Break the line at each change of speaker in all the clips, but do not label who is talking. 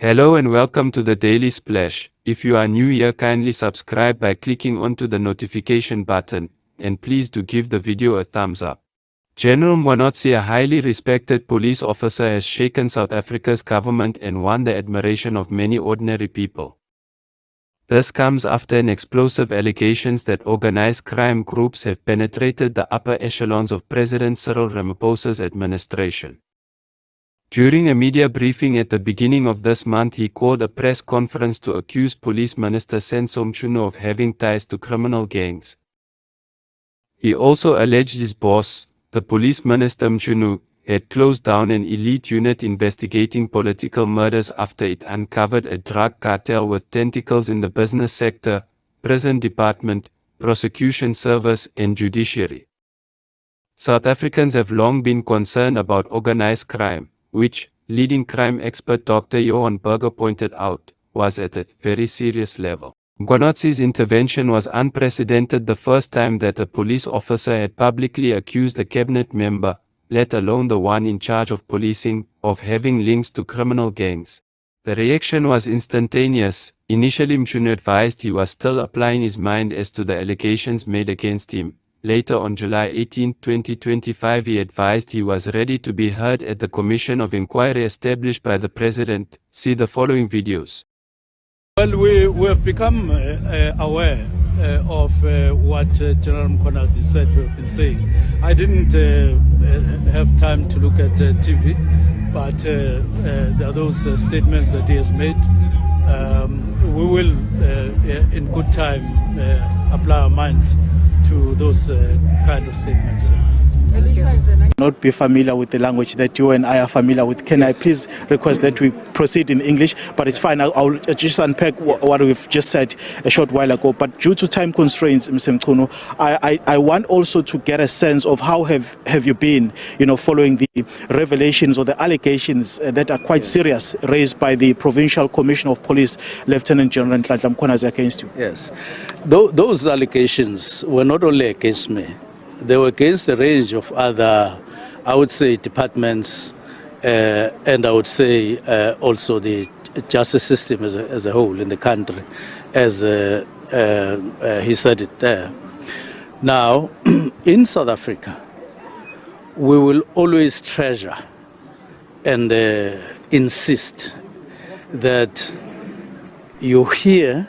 Hello and welcome to the Daily Splash. If you are new here, kindly subscribe by clicking onto the notification button, and please do give the video a thumbs up. General Mkhwanazi, a highly respected police officer, has shaken South Africa's government and won the admiration of many ordinary people. This comes after an explosive allegations that organized crime groups have penetrated the upper echelons of President Cyril Ramaphosa's administration. During a media briefing at the beginning of this month, he called a press conference to accuse Police Minister Nhlanhla of having ties to criminal gangs. He also alleged his boss, the Police Minister Nhlanhla, had closed down an elite unit investigating political murders after it uncovered a drug cartel with tentacles in the business sector, prison department, prosecution service, and judiciary. South Africans have long been concerned about organized crime, which, leading crime expert Dr. Johan Burger pointed out, was at a very serious level. Mkhwanazi's intervention was unprecedented, the first time that a police officer had publicly accused a cabinet member, let alone the one in charge of policing, of having links to criminal gangs. The reaction was instantaneous. Initially, Nhlanhla advised he was still applying his mind as to the allegations made against him. Later, on July 18, 2025, he advised he was ready to be heard at the Commission of Inquiry established by the President. See the following videos.
Well, we have become aware of what General Mkhwanazi said. We've been saying. I didn't have time to look at TV, but there are those statements that he has made. We will, in good time, apply our minds to those kind of statements.
Not be familiar with the language that you and I are familiar with. Can I please request that we proceed in English? But it's fine. I'll just unpack what we've just said a short while ago. But due to time constraints, Mr. Mkhwanazi, I want also to get a sense of how have you been, following the revelations or the allegations that are quite serious raised by the Provincial Commissioner of Police, Lieutenant General Nhlanhla Mkhwanazi, against you.
Yes, those allegations were not only against me. They were against a range of other, I would say, departments, and I would say also the justice system as a whole in the country, as he said it there. Now, in South Africa, we will always treasure and insist that you hear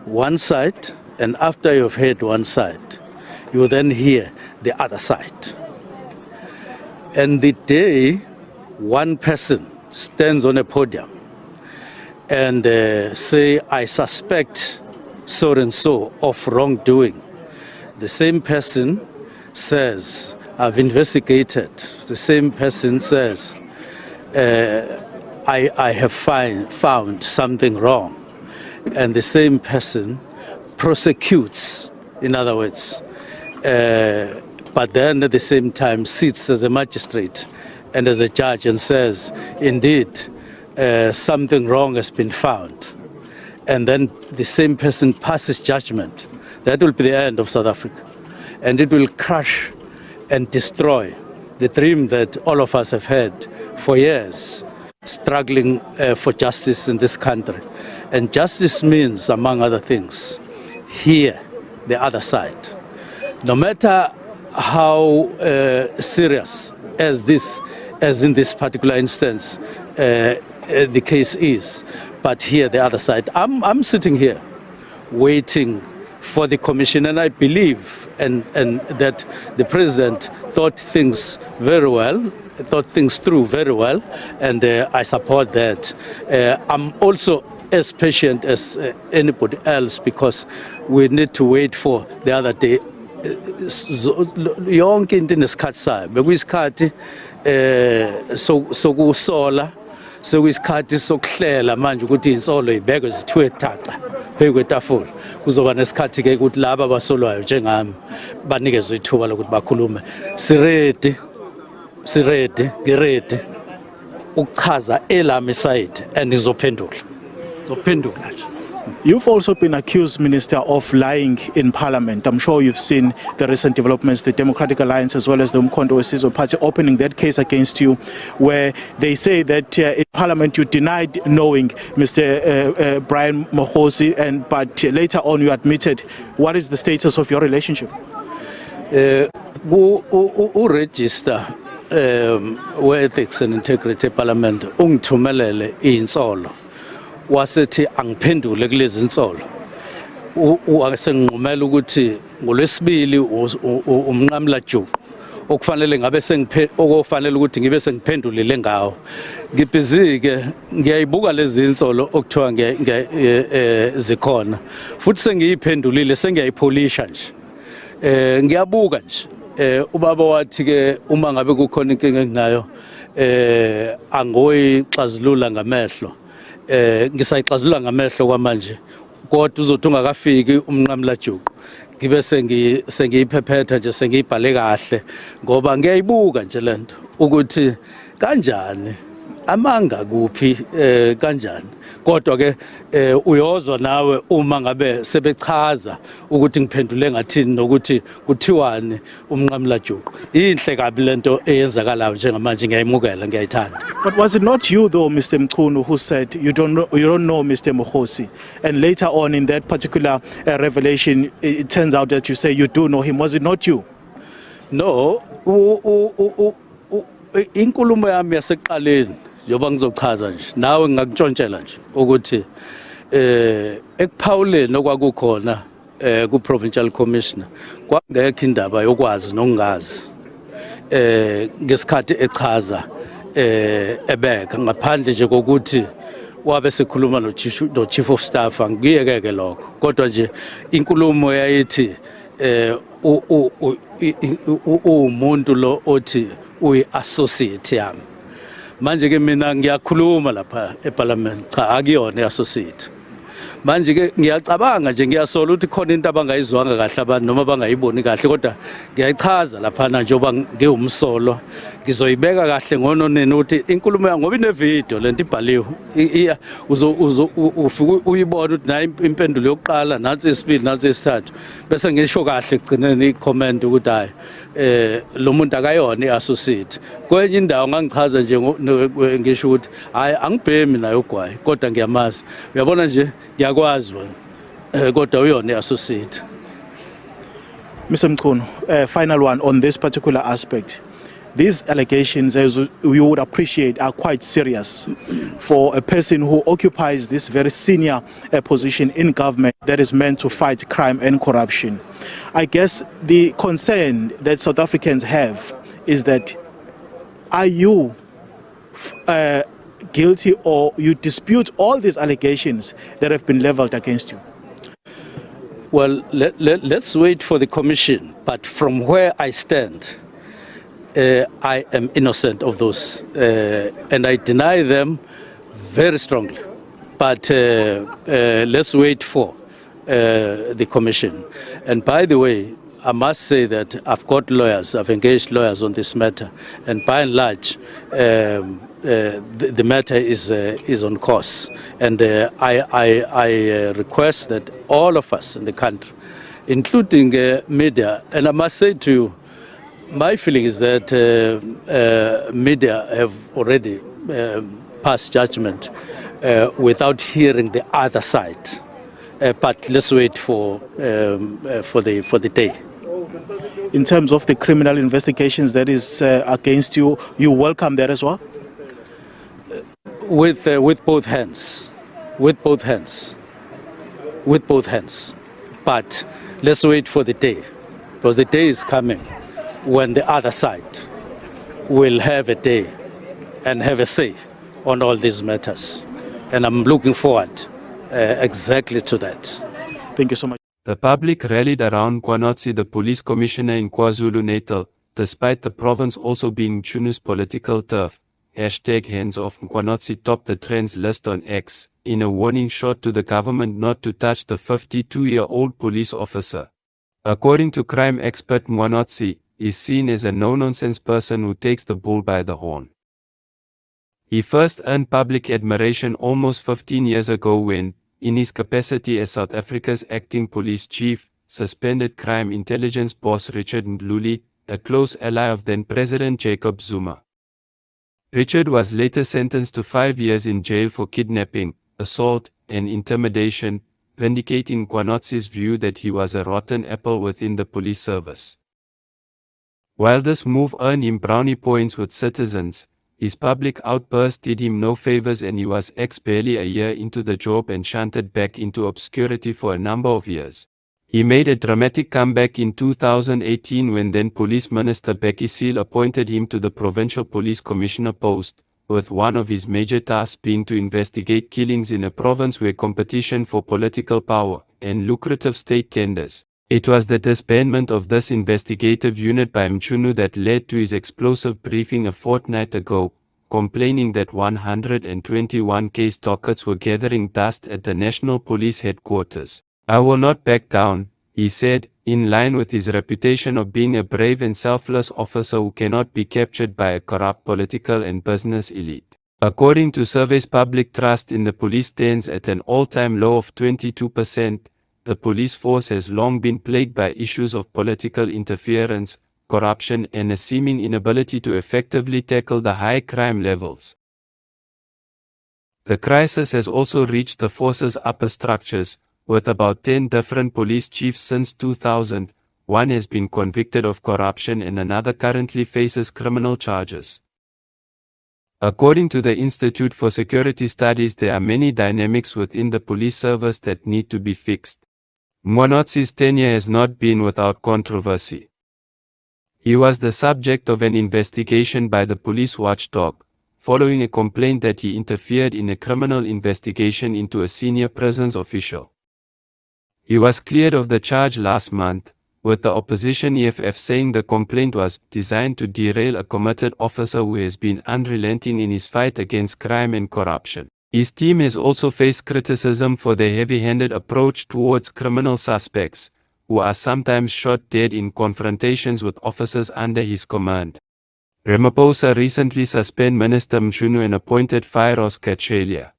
one side, and after you've heard one side, you then hear the other side. And the day one person stands on a podium and say, I suspect so and so of wrongdoing, the same person says, I've investigated. The same person says, I have found something wrong. And the same person prosecutes, in other words, but then at the same time sits as a magistrate and as a judge and says, indeed, something wrong has been found. And then the same person passes judgment. That will be the end of South Africa. And it will crush and destroy the dream that all of us have had for years, struggling for justice in this country. And justice means, among other things, hear the other side. No matter how serious as in this particular instance, the case is, but here the other side. I'm sitting here waiting for the commission, and I believe and that the president thought things very well, thought things through very well, and I support that. I'm also as patient as anybody else, because we need to wait for the other day. Yonke into nesikhathi sayo bekuyisikhathi sokusola sekuyisikhathi sokuhlela manje ukuthi insolo ibekwe zithiwe thaca phezu kwetafula kuzoba nesikhathi ke ukuthi laba abasolwayo njengami banikezwe ithuba lokuthi bakhulume. Siredi giredi ukuchaza elami side and ngizophendula nje.
You've also been accused, Minister, of lying in Parliament. I'm sure you've seen the recent developments, the Democratic Alliance as well as the Umkhonto Party opening that case against you, where they say that in Parliament you denied knowing Mr. Brian Mkhwanazi, but later on you admitted. What is the status of your relationship?
Register we-ethics and integrity parliament ungithumelele insolo wasethi angiphendule kulezi insolo senginqumela ukuthi ngolwesibili umnqamla juqu okufanele okufanele ukuthi ngibe sengiphendulile ngawo ngibhizike ngiyayibuka lezi insolo okuthiwa zikhona futhi sengiyiphendulile sengiyayipolisha nje ngiyabuka nje ubaba wathi ke uma ngabe kukhona inkinga enginayo angoyixazulula ngamehlo ngisayixazulula ngamehlo kwamanje kodwa uzothi ungakafiki umnqamla juqu ngibe sengiyiphephetha nje sengiyibhale kahle ngoba ngiyayibuka nje lento ukuthi kanjani amanga kuphi kanjani kodwa ke uyozwa nawe uma ngabe sebechaza ukuthi ngiphendule ngathini nokuthi kuthiwani umnqamla juqu inhle kabi lento eyenzakalayo njengamanje ngiyayimukela ngiyayithanda.
But was it not you though, Mr. Mkhunu, who said you don't know Mr. Mkhwanazi, and later on in that particular revelation it turns out that you say you do know him? Was it not you?
No, inkulumo yami yasekuqaleni njoba ngizochaza nje nawe ngingakutshontshela nje ukuthi ekuphawuleni okwakukhona ku provincial commissioner kwangekho indaba yokwazi nokungazi ngesikhathi echaza ebeka ngaphandle nje kokuthi wabe sekhuluma no chief of staff angiyekeke lokho kodwa nje inkulumo yayithi umuntu lo othi uyi-associate yami manje ke mina ngiyakhuluma lapha eParliament cha akuyona i-associate manje ke ngiyacabanga nje ngiyasola ukuthi khona into abangayizwanga kahle abantu noma bangayiboni kahle kodwa ngiyayichaza lapha njengoba ngiwumsolo ngizoyibeka kahle ngononene ukuthi inkulumo yami ngoba inevideo lento ibhaliwe ufike uyibona ukuthi nayi impendulo yokuqala nansi esibili nansi esithathu bese ngisho kahle ekugcineni icomment ukuthi hayi lo muntu akayona i-associate kwenye indawo ngangichaza nje ngisho ukuthi hayi angibhemi nayo ugwayi kodwa ngiyamazi uyabona nje ngiyakwazi wena kodwa uyona i-associate.
Mr. Mkhunu, final one on this particular aspect. These allegations, as you would appreciate, are quite serious for a person who occupies this very senior position in government that is meant to fight crime and corruption. I guess the concern that South Africans have is that are you guilty or you dispute all these allegations that have been leveled against you?
Well, let's wait for the commission, but from where I stand, I am innocent of those, and I deny them very strongly. But let's wait for the commission. And by the way, I must say that I've got lawyers, I've engaged lawyers on this matter, and by and large, the matter is on course. And I request that all of us in the country, including media, and I must say to you, my feeling is that media have already passed judgment without hearing the other side. But let's wait for the day.
In terms of the criminal investigations that is against you, you welcome that as well?
With both hands, with both hands, with both hands. But let's wait for the day, because the day is coming when the other side will have a day and have a say on all these matters. And I'm looking forward exactly to that.
Thank you so much.
The public rallied around Mkhwanazi, the police commissioner in KwaZulu-Natal, despite the province also being Mchunu's political turf. #Hands Off Mkhwanazi topped the trends list on X, in a warning shot to the government not to touch the 52-year-old police officer. According to crime expert, Mkhwanazi is seen as a no-nonsense person who takes the bull by the horn. He first earned public admiration almost 15 years ago when, in his capacity as South Africa's acting police chief, suspended crime intelligence boss Richard Ndluli, a close ally of then-President Jacob Zuma. Richard was later sentenced to 5 years in jail for kidnapping, assault, and intimidation, vindicating Mkhwanazi's view that he was a rotten apple within the police service. While this move earned him brownie points with citizens, his public outburst did him no favors and he was axed barely a year into the job and shunted back into obscurity for a number of years. He made a dramatic comeback in 2018 when then Police Minister Becky Cele appointed him to the Provincial Police Commissioner post, with one of his major tasks being to investigate killings in a province where competition for political power and lucrative state tenders. It was the disbandment of this investigative unit by Mchunu that led to his explosive briefing a fortnight ago, complaining that 121 case dockets were gathering dust at the National Police Headquarters. "I will not back down," he said, in line with his reputation of being a brave and selfless officer who cannot be captured by a corrupt political and business elite. According to surveys, public trust in the police stands at an all-time low of 22%. The police force has long been plagued by issues of political interference, corruption, and a seeming inability to effectively tackle the high crime levels. The crisis has also reached the force's upper structures, with about 10 different police chiefs since 2000. One has been convicted of corruption and another currently faces criminal charges. According to the Institute for Security Studies, there are many dynamics within the police service that need to be fixed. Mkhwanazi's tenure has not been without controversy. He was the subject of an investigation by the police watchdog, following a complaint that he interfered in a criminal investigation into a senior prisons official. He was cleared of the charge last month, with the opposition EFF saying the complaint was designed to derail a committed officer who has been unrelenting in his fight against crime and corruption. His team has also faced criticism for their heavy-handed approach towards criminal suspects, who are sometimes shot dead in confrontations with officers under his command. Ramaphosa recently suspended Minister Mchunu and appointed Firos Kachelia.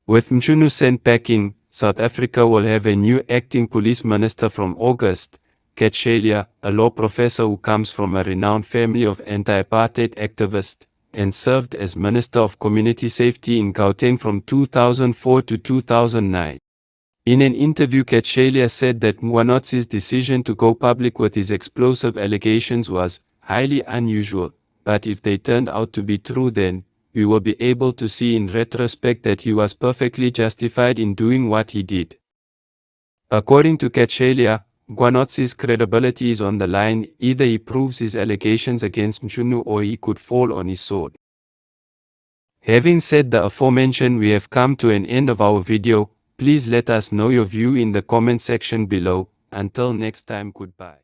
With Mchunu sent packing, South Africa will have a new acting police minister from August. Kachelia, a law professor who comes from a renowned family of anti-apartheid activists, and served as Minister of Community Safety in Gauteng from 2004 to 2009. In an interview, Kachelia said that Mkhwanazi's decision to go public with his explosive allegations was highly unusual, but if they turned out to be true, then we will be able to see in retrospect that he was perfectly justified in doing what he did. According to Kachelia, Mkhwanazi's credibility is on the line. Either he proves his allegations against Mchunu or he could fall on his sword. Having said the aforementioned, we have come to an end of our video. Please let us know your view in the comment section below. Until next time, goodbye.